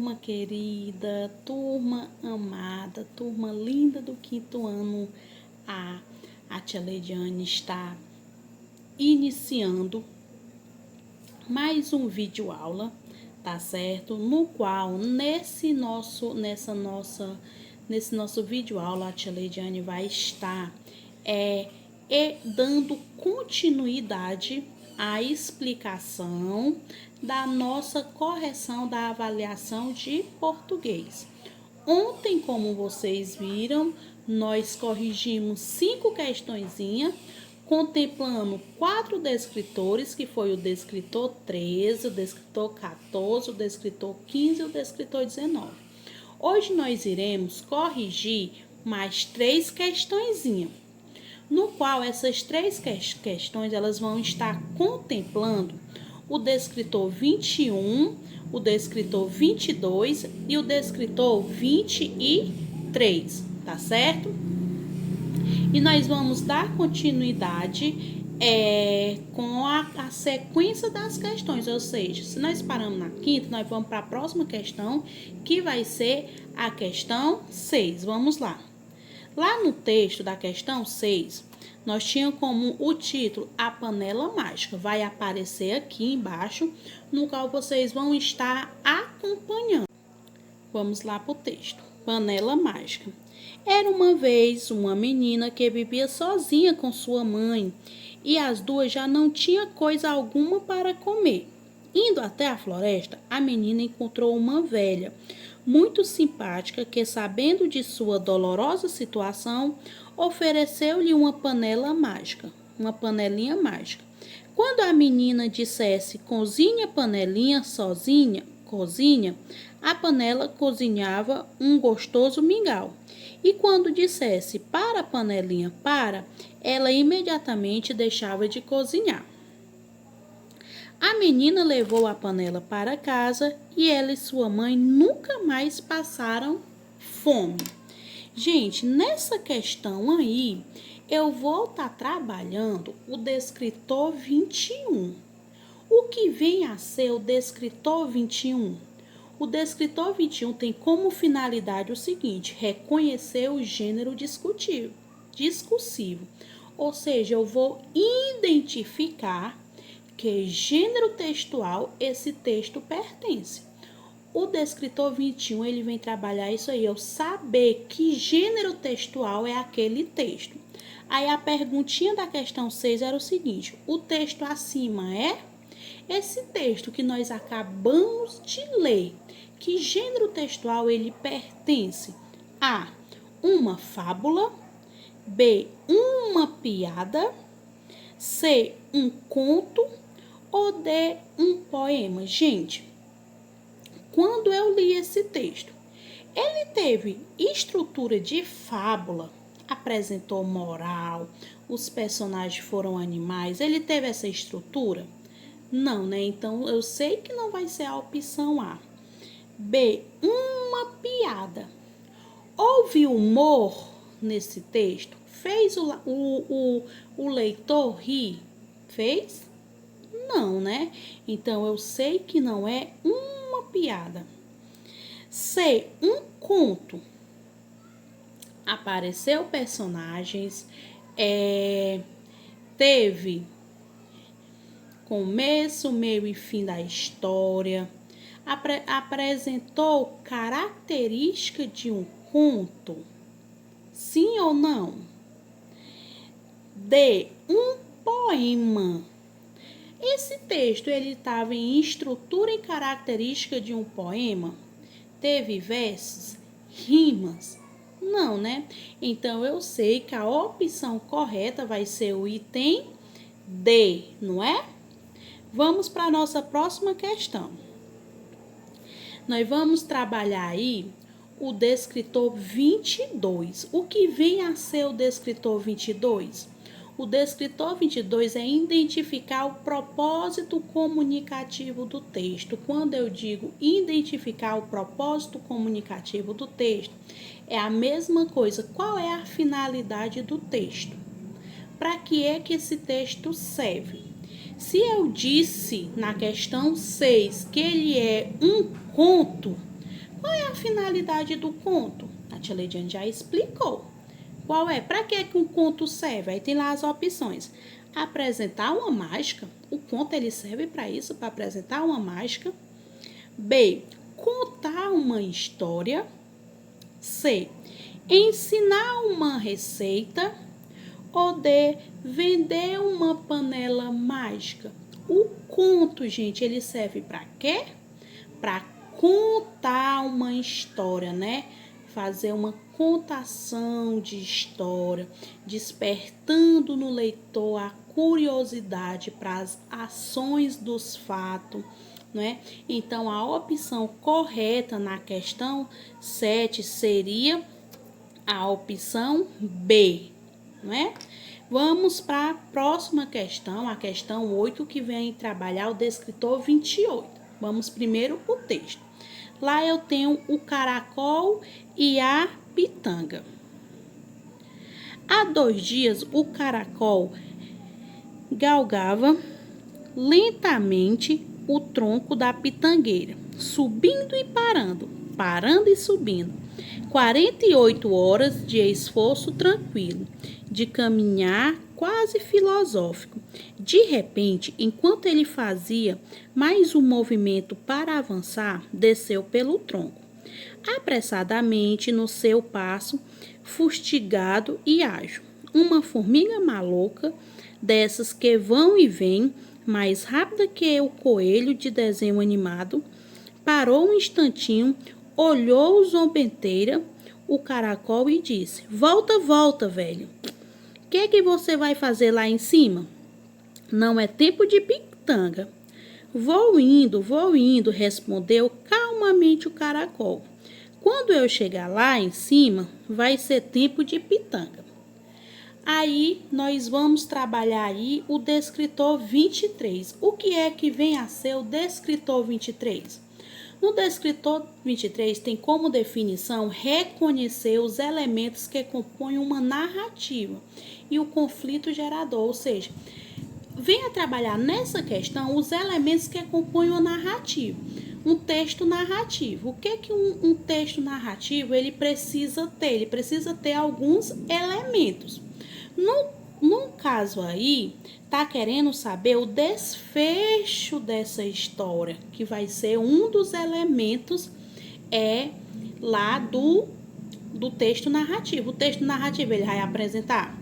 turma querida, turma amada, turma linda do quinto ano A. A tia Leidiane está iniciando mais um vídeo aula, tá certo? No qual, nesse nosso vídeo aula, a tia Leidiane vai estar dando continuidade à explicação da nossa correção da avaliação de português. Ontem, como vocês viram, nós corrigimos 5 questõezinhas, contemplando 4 descritores, que foi o descritor 13, o descritor 14, o descritor 15 e o descritor 19. Hoje nós iremos corrigir mais 3 questõezinhas, no qual essas 3 questões elas vão estar contemplando o descritor 21, o descritor 22 e o descritor 23, tá certo? E nós vamos dar continuidade com a sequência das questões, ou seja, se nós paramos na quinta, nós vamos para a próxima questão, que vai ser a questão 6. Vamos lá. Lá no texto da questão 6, nós tínhamos como o título A Panela Mágica. Vai aparecer aqui embaixo, no qual vocês vão estar acompanhando. Vamos lá para o texto. Panela Mágica. Era uma vez uma menina que vivia sozinha com sua mãe, e as duas já não tinham coisa alguma para comer. Indo até a floresta, a menina encontrou uma velha muito simpática que, sabendo de sua dolorosa situação, ofereceu-lhe uma panela mágica, uma panelinha mágica. Quando a menina dissesse cozinha panelinha sozinha, cozinha, a panela cozinhava um gostoso mingau. E quando dissesse para panelinha para, ela imediatamente deixava de cozinhar. A menina levou a panela para casa e ela e sua mãe nunca mais passaram fome. Gente, nessa questão aí, eu vou estar trabalhando o descritor 21. O que vem a ser o descritor 21? O descritor 21 tem como finalidade o seguinte: reconhecer o gênero discursivo. Ou seja, eu vou identificar que gênero textual esse texto pertence. O descritor 21, ele vem trabalhar isso aí, eu saber que gênero textual é aquele texto. Aí a perguntinha da questão 6 era o seguinte: o texto acima é? Esse texto que nós acabamos de ler, que gênero textual ele pertence? A, uma fábula. B, uma piada. C, um conto. Ou D, um poema. Gente, quando eu li esse texto, ele teve estrutura de fábula, apresentou moral, os personagens foram animais, ele teve essa estrutura? Não, né? Então, eu sei que não vai ser a opção A. B, uma piada. Houve humor nesse texto? Fez o leitor rir? Fez? Não, né? Então, eu sei que não é uma piada. C, um conto. Apareceu personagens, teve começo, meio e fim da história, apresentou característica de um conto? Sim ou não? D, um poema. Esse texto, ele estava em estrutura e característica de um poema? Teve versos, rimas? Não, né? Então, eu sei que a opção correta vai ser o item D, não é? Vamos para a nossa próxima questão. Nós vamos trabalhar aí o descritor 22. O que vem a ser o descritor 22? O descritor 22 é identificar o propósito comunicativo do texto. Quando eu digo identificar o propósito comunicativo do texto, é a mesma coisa. Qual é a finalidade do texto? Para que é que esse texto serve? Se eu disse na questão 6 que ele é um conto, Qual é a finalidade do conto? A tia Leidiane já explicou. Qual é? Para que um conto serve? Aí tem lá as opções. Apresentar uma mágica. O conto ele serve para isso, para apresentar uma mágica. B. Contar uma história. C. Ensinar uma receita. Ou D. Vender uma panela mágica. O conto, gente, ele serve para quê? Para contar uma história, né? Fazer uma contação de história, despertando no leitor a curiosidade para as ações dos fatos, né? Então, a opção correta na questão 7 seria a opção B, né? Vamos para a próxima questão, a questão 8, que vem trabalhar o descritor 28. Vamos primeiro para o texto. Lá eu tenho o caracol e a pitanga. Há 2 dias, o caracol galgava lentamente o tronco da pitangueira, subindo e parando, parando e subindo. 48 horas de esforço tranquilo, de caminhar quase filosófico. De repente, enquanto ele fazia mais um movimento para avançar, desceu pelo tronco, apressadamente no seu passo, fustigado e ágil. Uma formiga maluca, dessas que vão e vêm, mais rápida que o coelho de desenho animado, parou um instantinho, olhou o zombeteira, o caracol, e disse: Volta, volta, velho. Que é que você vai fazer lá em cima? Não é tempo de pitanga. Vou indo, respondeu calmamente o caracol. Quando eu chegar lá em cima, vai ser tempo de pitanga. Aí, nós vamos trabalhar aí o descritor 23. O que é que vem a ser o descritor 23? No descritor 23 tem como definição reconhecer os elementos que compõem uma narrativa e o conflito gerador, ou seja, venha trabalhar nessa questão os elementos que compõem uma narrativa. Um texto narrativo. O que é que um texto narrativo ele precisa ter? Ele precisa ter alguns elementos. No caso aí, tá querendo saber o desfecho dessa história, que vai ser um dos elementos lá do texto narrativo. O texto narrativo ele vai apresentar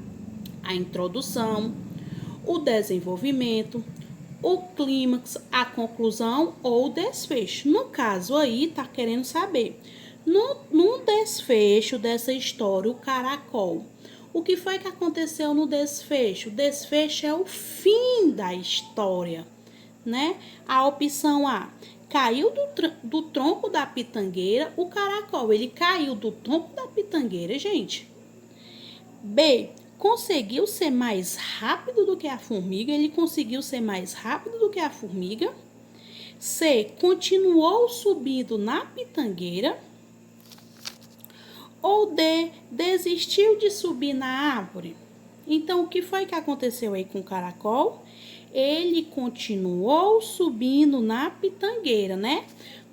a introdução, o desenvolvimento, o clímax, a conclusão ou o desfecho. No caso aí, tá querendo saber, no desfecho dessa história, o caracol, o que foi que aconteceu no desfecho? O desfecho é o fim da história, né? A opção A, caiu do tronco da pitangueira, o caracol, ele caiu do tronco da pitangueira, gente. B, conseguiu ser mais rápido do que a formiga, ele conseguiu ser mais rápido do que a formiga. C, continuou subindo na pitangueira. Ou D, desistiu de subir na árvore. Então, o que foi que aconteceu aí com o caracol? Ele continuou subindo na pitangueira, né?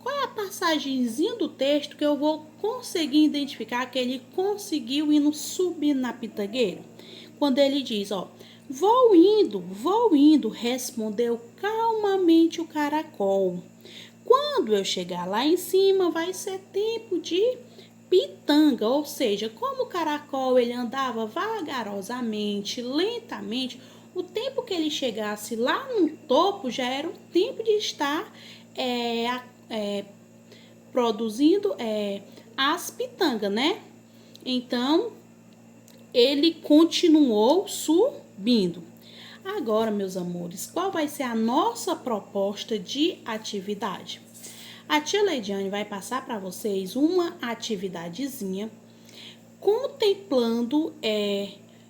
Qual é a passagenzinha do texto que eu vou conseguir identificar que ele conseguiu ir subir na pitangueira? Quando ele diz, ó, vou indo, respondeu calmamente o caracol. Quando eu chegar lá em cima, vai ser tempo de pitanga, ou seja, como o caracol ele andava vagarosamente, lentamente, o tempo que ele chegasse lá no topo já era o tempo de estar produzindo as pitangas, né? Então, ele continuou subindo. Agora, meus amores, qual vai ser a nossa proposta de atividade? A tia Leidiane vai passar para vocês uma atividadezinha contemplando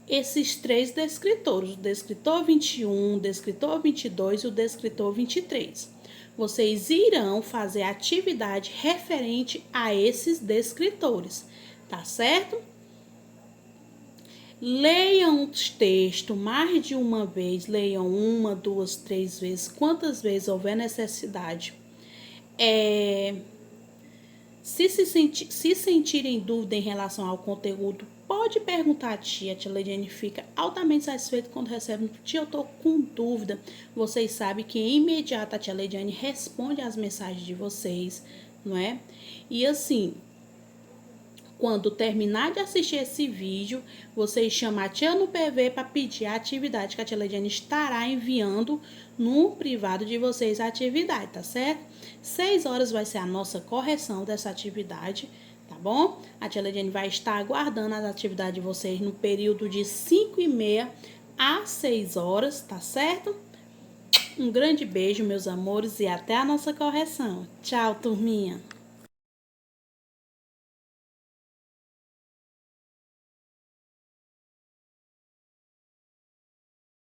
esses 3 descritores, o descritor 21, o descritor 22 e o descritor 23. Vocês irão fazer atividade referente a esses descritores, tá certo? Leiam os textos mais de uma vez, leiam 1, 2, 3 vezes, quantas vezes houver necessidade. Se sentirem dúvida em relação ao conteúdo, pode perguntar à tia. A tia Leidiane fica altamente satisfeita quando recebe. Tia, eu tô com dúvida. Vocês sabem que em imediato a tia Leidiane responde às mensagens de vocês, não é? E assim, quando terminar de assistir esse vídeo, vocês chamam a tia no PV para pedir a atividade que a tia Leidiane estará enviando no privado de vocês a atividade, tá certo? 6 horas vai ser a nossa correção dessa atividade, tá bom? A tia Leidiane vai estar aguardando as atividades de vocês no período de 5h30 às 6 horas, tá certo? Um grande beijo, meus amores, e até a nossa correção. Tchau, turminha!